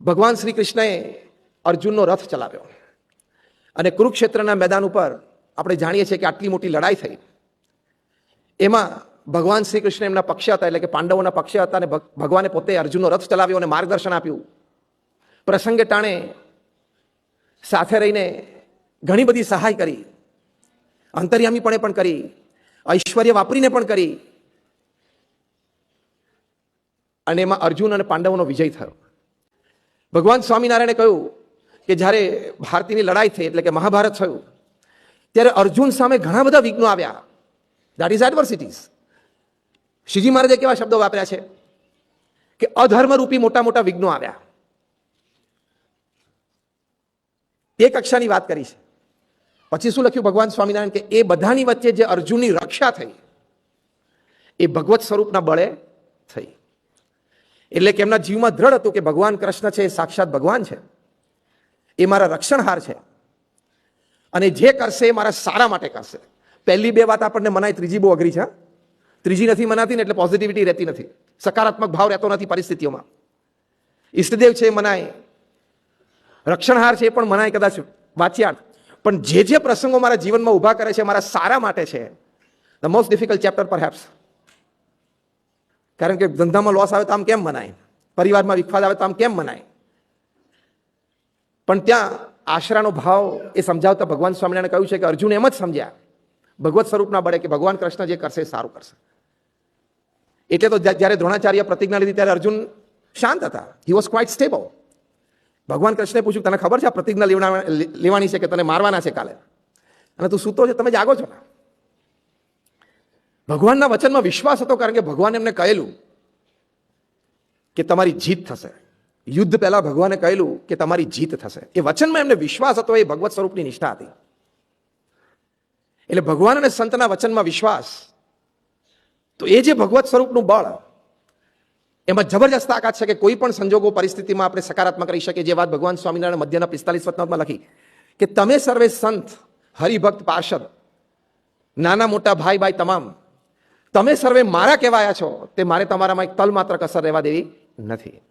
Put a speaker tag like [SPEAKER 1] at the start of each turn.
[SPEAKER 1] ભગવાન શ્રી કૃષ્ણએ અર્જુનનો રથ ચલાવ્યો અને કુરુક્ષેત્રના મેદાન ઉપર આપણે જાણીએ છીએ કે આટલી મોટી લડાઈ થઈ. એમાં ભગવાન શ્રી કૃષ્ણ એમના પક્ષે હતા, એટલે કે પાંડવોના પક્ષે હતા, અને ભગવાને પોતે અર્જુનનો રથ ચલાવ્યો અને માર્ગદર્શન આપ્યું. પ્રસંગે ટાણે સાથે રહીને ઘણી બધી સહાય કરી, અંતર્યામીપણે પણ કરી, ઐશ્વર્ય વાપરીને પણ કરી, અને એમાં અર્જુન અને પાંડવોનો વિજય થયો. ભગવાન સ્વામિનારાયણે કહ્યું કે જ્યારે ભારતીની લડાઈ થઈ, એટલે કે મહાભારત થયું, ત્યારે અર્જુન સામે ઘણા બધા વિઘ્નો આવ્યા. That is એડવર્સિટીઝ. શ્રીજી મહારાજે કેવા શબ્દો વાપર્યા છે કે અધર્મરૂપી મોટા મોટા વિઘ્નો આવ્યા. એ કક્ષાની વાત કરી છે. પછી શું લખ્યું ભગવાન સ્વામિનારાયણ કે એ બધાની વચ્ચે જે અર્જુનની રક્ષા થઈ એ ભગવત સ્વરૂપના બળે થઈ. એટલે કે એમના જીવમાં દ્રઢ હતું કે ભગવાન કૃષ્ણ છે એ સાક્ષાત ભગવાન છે, એ મારા રક્ષણહાર છે, અને જે કરશે એ મારા સારા માટે કરશે. પહેલી બે વાત આપણને મનાય, ત્રીજી બહુ અઘરી છે. ત્રીજી નથી મનાતી ને એટલે પોઝિટિવિટી રહેતી નથી, સકારાત્મક ભાવ રહેતો નથી પરિસ્થિતિઓમાં. ઈષ્ટદેવ છે એ મનાય, રક્ષણહાર છે એ પણ મનાય કદાચ વાચ્યાર્થ, પણ જે જે પ્રસંગો મારા જીવનમાં ઊભા કરે છે મારા સારા માટે છે. The most difficult chapter perhaps. કારણ કે ધંધામાં લોસ આવે તો આમ કેમ મનાય, પરિવારમાં વિખવાદ આવે તો આમ કેમ મનાય, પણ ત્યાં આશરાનો ભાવ એ સમજાવતા ભગવાન સ્વામિનારાયણે કહ્યું છે કે અર્જુન એમ જ સમજ્યા ભગવત સ્વરૂપના બળે કે ભગવાન કૃષ્ણ જે કરશે એ સારું કરશે. એટલે તો જ્યારે દ્રોણાચાર્ય પ્રતિજ્ઞા લીધી ત્યારે અર્જુન શાંત હતા. He was quite stable. ભગવાન કૃષ્ણે પૂછ્યું, તને ખબર છે આ પ્રતિજ્ઞા લેવાની છે કે તને મારવાના છે કાલે, અને તું સૂતો છે, તમે જાગો છો ને? ભગવાનના વચનમાં વિશ્વાસ હતો, કારણ કે ભગવાન એમને કહેલું કે તમારી જીત થશે. યુદ્ધ પહેલા ભગવાને કહેલું કે તમારી જીત થશે. એ વચનમાં એમને વિશ્વાસ હતો, એ ભગવત સ્વરૂપની નિષ્ઠા હતી. એટલે ભગવાન અને સંતના વચનમાં વિશ્વાસ, તો એ જે ભગવત સ્વરૂપનું બળ, એમાં જબરજસ્ત તાકાત છે કે કોઈ પણ સંજોગો પરિસ્થિતિમાં આપણે સકારાત્મક રહી શકીએ. જે વાત ભગવાન સ્વામિનારાયણ મધ્યના 45 વચનામાં લખી કે તમે સર્વે સંત હરિભક્ત પાર્ષદ, નાના મોટા ભાઈ ભાઈ તમામ, તમે સર્વે મારા કહેવાયા છો, તે મારે તમારામાં એક તલ માત્ર કસર રહેવા દેવી નથી.